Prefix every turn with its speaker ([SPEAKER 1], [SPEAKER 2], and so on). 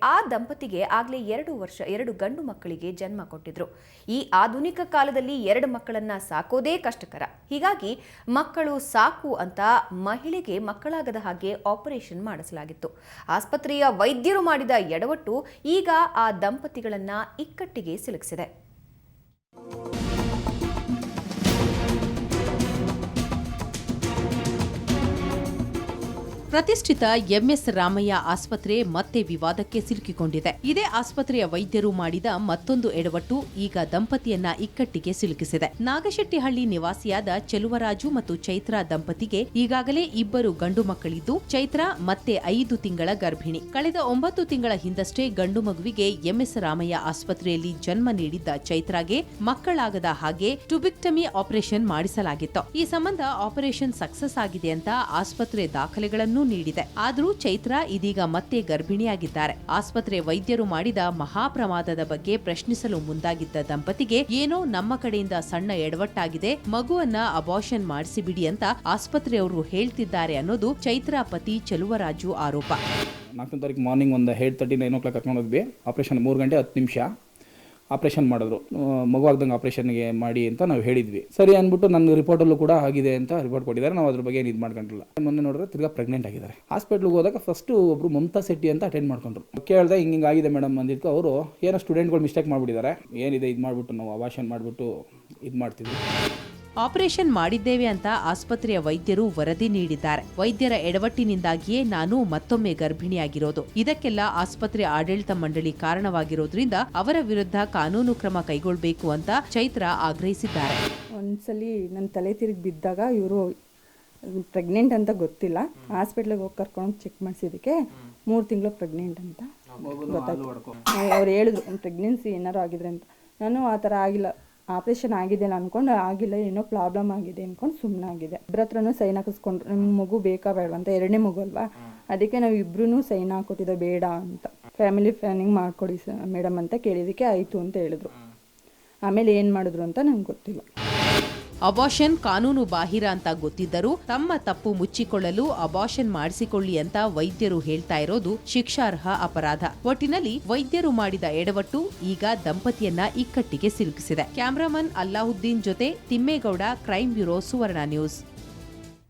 [SPEAKER 1] ಆ ದಂಪತಿಗೆ ಆಗಲೇ 2 ಗಂಡು ಮಕ್ಕಳಿಗೆ ಜನ್ಮ ಕೊಟ್ಟಿದ್ರು. ಈ ಆಧುನಿಕ ಕಾಲದಲ್ಲಿ 2 ಮಕ್ಕಳನ್ನ ಸಾಕೋದೇ ಕಷ್ಟಕರ. ಹೀಗಾಗಿ ಮಕ್ಕಳು ಸಾಕು ಅಂತ ಮಹಿಳೆಗೆ ಮಕ್ಕಳಾಗದ ಹಾಗೆ ಆಪರೇಷನ್ ಮಾಡಿಸಲಾಗಿತ್ತು. ಆಸ್ಪತ್ರೆಯ ವೈದ್ಯರು ಮಾಡಿದ ಎಡವಟ್ಟು ಈಗ ಆ ದಂಪತಿಗಳನ್ನ ಇಕ್ಕಟ್ಟಿಗೆ ಸಿಲುಕಿಸಿದೆ.
[SPEAKER 2] ಪ್ರತಿಷ್ಠಿತ ಎಂಎಸ್ ರಾಮಯ್ಯ ಆಸ್ಪತ್ರೆ ಮತ್ತೆ ವಿವಾದಕ್ಕೆ ಸಿಲುಕಿಕೊಂಡಿದೆ. ಇದೇ ಆಸ್ಪತ್ರೆಯ ವೈದ್ಯರು ಮಾಡಿದ ಮತ್ತೊಂದು ಎಡವಟ್ಟು ಈಗ ದಂಪತಿಯನ್ನ ಇಕ್ಕಟ್ಟಿಗೆ ಸಿಲುಕಿಸಿದೆ. ನಾಗಶೆಟ್ಟಿಹಳ್ಳಿ ನಿವಾಸಿಯಾದ ಚೆಲುವರಾಜು ಮತ್ತು ಚೈತ್ರಾ ದಂಪತಿಗೆ ಈಗಾಗಲೇ 2 ಗಂಡು ಮಕ್ಕಳಿದ್ದು, ಚೈತ್ರಾ ಮತ್ತೆ 5 ತಿಂಗಳ ಗರ್ಭಿಣಿ. ಕಳೆದ 9 ತಿಂಗಳ ಹಿಂದಷ್ಟೇ ಗಂಡು ಮಗುವಿಗೆ ಎಂಎಸ್ ರಾಮಯ್ಯ ಆಸ್ಪತ್ರೆಯಲ್ಲಿ ಜನ್ಮ ನೀಡಿದ್ದ ಚೈತ್ರಾಗೆ ಮಕ್ಕಳಾಗದ ಹಾಗೆ ಟ್ಯೂಬಿಕ್ಟಮಿ ಆಪರೇಷನ್ ಮಾಡಿಸಲಾಗಿತ್ತು. ಈ ಸಂಬಂಧ ಆಪರೇಷನ್ ಸಕ್ಸಸ್ ಆಗಿದೆ ಅಂತ ಆಸ್ಪತ್ರೆ ದಾಖಲೆಗಳನ್ನು ನೀಡಿದೆ. ಆದರೂ ಚೈತ್ರಾ ಇದೀಗ ಮತ್ತೆ ಗರ್ಭಿಣಿಯಾಗಿದ್ದಾರೆ. ಆಸ್ಪತ್ರೆ ವೈದ್ಯರು ಮಾಡಿದ ಮಹಾಪ್ರಮಾದದ ಬಗ್ಗೆ ಪ್ರಶ್ನಿಸಲು ಮುಂದಾಗಿದ್ದ ದಂಪತಿಗೆ ಏನೋ ನಮ್ಮ ಕಡೆಯಿಂದ ಸಣ್ಣ ಎಡವಟ್ಟಾಗಿದೆ, ಮಗುವನ್ನ ಅಬಾರ್ಷನ್ ಮಾಡಿಸಿಬಿಡಿ ಅಂತ ಆಸ್ಪತ್ರೆಯವರು ಹೇಳ್ತಿದ್ದಾರೆ ಅನ್ನೋದು ಚೈತ್ರಾ ಪತಿ ಚೆಲುವರಾಜು ಆರೋಪ.
[SPEAKER 3] 4ನೇ ತಾರೀಕು ಮಾರ್ನಿಂಗ್ ಒಂದು 8:30 9 o'clock ಕರ್ಕೊಂಡು ಹೋದ್ವಿ. ಆಪರೇಷನ್ 3 ಗಂಟೆ 10 ನಿಮಿಷ ಆಪರೇಷನ್ ಮಾಡಿದ್ರು. ಮಗು ಆಗ್ದಂಗೆ ಆಪರೇಷನ್ಗೆ ಮಾಡಿ ಅಂತ ನಾವು ಹೇಳಿದ್ವಿ. ಸರಿ ಅಂದ್ಬಿಟ್ಟು ನನ್ನ ರಿಪೋರ್ಟಲ್ಲೂ ಕೂಡ ಆಗಿದೆ ಅಂತ ರಿಪೋರ್ಟ್ ಕೊಟ್ಟಿದ್ದಾರೆ. ನಾವು ಅದ್ರ ಬಗ್ಗೆ ಏನು ಇದು ಮಾಡ್ಕೊಂಡಿಲ್ಲ. ಮೊನ್ನೆ ನೋಡಿದ್ರೆ ತಿರ್ಗಾ ಪ್ರೆಗ್ನೆಂಟ್ ಆಗಿದ್ದಾರೆ. ಹಾಸ್ಪಿಟ್ಲಿಗೆ ಹೋದಾಗ ಫಸ್ಟು ಒಬ್ರು ಮಮತಾ ಶೆಟ್ಟಿ ಅಂತ ಅಟೆಂಡ್ ಮಾಡ್ಕೊಂಡ್ರು. ಕೇಳಿದೆ ಹಿಂಗೆ ಆಗಿದೆ ಮೇಡಮ್ ಅಂದಿದ್ದಕ್ಕೆ ಅವರು ಏನೋ ಸ್ಟೂಡೆಂಟ್ಗಳು ಮಿಸ್ಟೇಕ್ ಮಾಡಿಬಿಟ್ಟಿದ್ದಾರೆ, ಏನಿದೆ ಇದು ಮಾಡಿಬಿಟ್ಟು ನಾವು ಅಬಾರ್ಷನ್ ಮಾಡಿಬಿಟ್ಟು ಇದು ಮಾಡ್ತೀವಿ.
[SPEAKER 2] ಆಪರೇಷನ್ ಮಾಡಿದ್ದೇವೆ ಅಂತ ಆಸ್ಪತ್ರೆಯ ವೈದ್ಯರು ವರದಿ ನೀಡಿದ್ದಾರೆ. ವೈದ್ಯರ ಎಡವಟ್ಟಿನಿಂದಾಗಿಯೇ ನಾನು ಮತ್ತೊಮ್ಮೆ ಗರ್ಭಿಣಿಯಾಗಿರೋದು. ಇದಕ್ಕೆಲ್ಲ ಆಸ್ಪತ್ರೆ ಆಡಳಿತ ಮಂಡಳಿ ಕಾರಣವಾಗಿರೋದ್ರಿಂದ ಅವರ ವಿರುದ್ಧ ಕಾನೂನು ಕ್ರಮ ಕೈಗೊಳ್ಳಬೇಕು ಅಂತ ಚೈತ್ರಾ ಆಗ್ರಹಿಸಿದ್ದಾರೆ.
[SPEAKER 4] ಒಂದ್ಸಲಿ ನನ್ನ ತಲೆ ತಿರುಗಿ ಬಿದ್ದಾಗ ಇವರು ಪ್ರೆಗ್ನೆಂಟ್ ಅಂತ ಗೊತ್ತಿಲ್ಲ, ಹಾಸ್ಪಿಟ್ಲಿಗೆ ಹೋಗಿ ಕರ್ಕೊಂಡು ಚೆಕ್ ಮಾಡಿಸಿದಕ್ಕೆ 3 ತಿಂಗಳು ಪ್ರೆಗ್ನೆಂಟ್ ಅಂತ ಗೊತ್ತಾಯ್ತು. ಅವ್ರು ಹೇಳಿದ್ರು ಪ್ರೆಗ್ನೆನ್ಸಿ ಏನಾರು ಆಗಿದ್ರೆ ಅಂತ. ನಾನು ಆ ಥರ ಆಗಿಲ್ಲ, ಆಪರೇಷನ್ ಆಗಿದೆ ಅನ್ಕೊಂಡು ಆಗಿಲ್ಲ, ಏನೋ ಪ್ರಾಬ್ಲಮ್ ಆಗಿದೆ ಅನ್ಕೊಂಡು ಸುಮ್ಮನಾಗಿದೆ. ಇಬ್ಬರ ಹತ್ರನೂ ಸೈನ್ ಹಾಕಿಸ್ಕೊಂಡ್ರು. ನಿಮ್ಮ ಮಗು ಬೇಕಾ ಬೇಡ ಅಂತ, 2ನೇ ಮಗು ಅಲ್ವಾ, ಅದಕ್ಕೆ ನಾವು ಇಬ್ರು ಸೈನ್ ಹಾಕೊಟ್ಟಿದ್ದೆ ಬೇಡ ಅಂತ. ಫ್ಯಾಮಿಲಿ ಪ್ಲಾನಿಂಗ್ ಮಾಡಿಕೊಡಿ ಮೇಡಮ್ ಅಂತ ಕೇಳಿದಕ್ಕೆ ಆಯಿತು ಅಂತ ಹೇಳಿದ್ರು. ಆಮೇಲೆ ಏನು ಮಾಡಿದ್ರು ಅಂತ ನಂಗೆ ಗೊತ್ತಿಲ್ಲ.
[SPEAKER 2] ಅಬಾರ್ಷನ್ ಕಾನೂನು ಬಾಹಿರ ಅಂತ ಗೊತ್ತಿದ್ದರೂ ತಮ್ಮ ತಪ್ಪು ಮುಚ್ಚಿಕೊಳ್ಳಲು ಅಬಾರ್ಷನ್ ಮಾಡಿಸಿಕೊಳ್ಳಿ ಅಂತ ವೈದ್ಯರು ಹೇಳ್ತಾ ಇರೋದು ಶಿಕ್ಷಾರ್ಹ ಅಪರಾಧ. ಒಟ್ಟಿನಲ್ಲಿ ವೈದ್ಯರು ಮಾಡಿದ ಎಡವಟ್ಟು ಈಗ ದಂಪತಿಯನ್ನ ಇಕ್ಕಟ್ಟಿಗೆ ಸಿಲುಕಿಸಿದೆ. ಕ್ಯಾಮರಾಮನ್ ಅಲ್ಲಾವುದ್ದೀನ್ ಜೊತೆ ತಿಮ್ಮೇಗೌಡ, ಕ್ರೈಮ್ ಬ್ಯೂರೋ, ಸುವರ್ಣ ನ್ಯೂಸ್.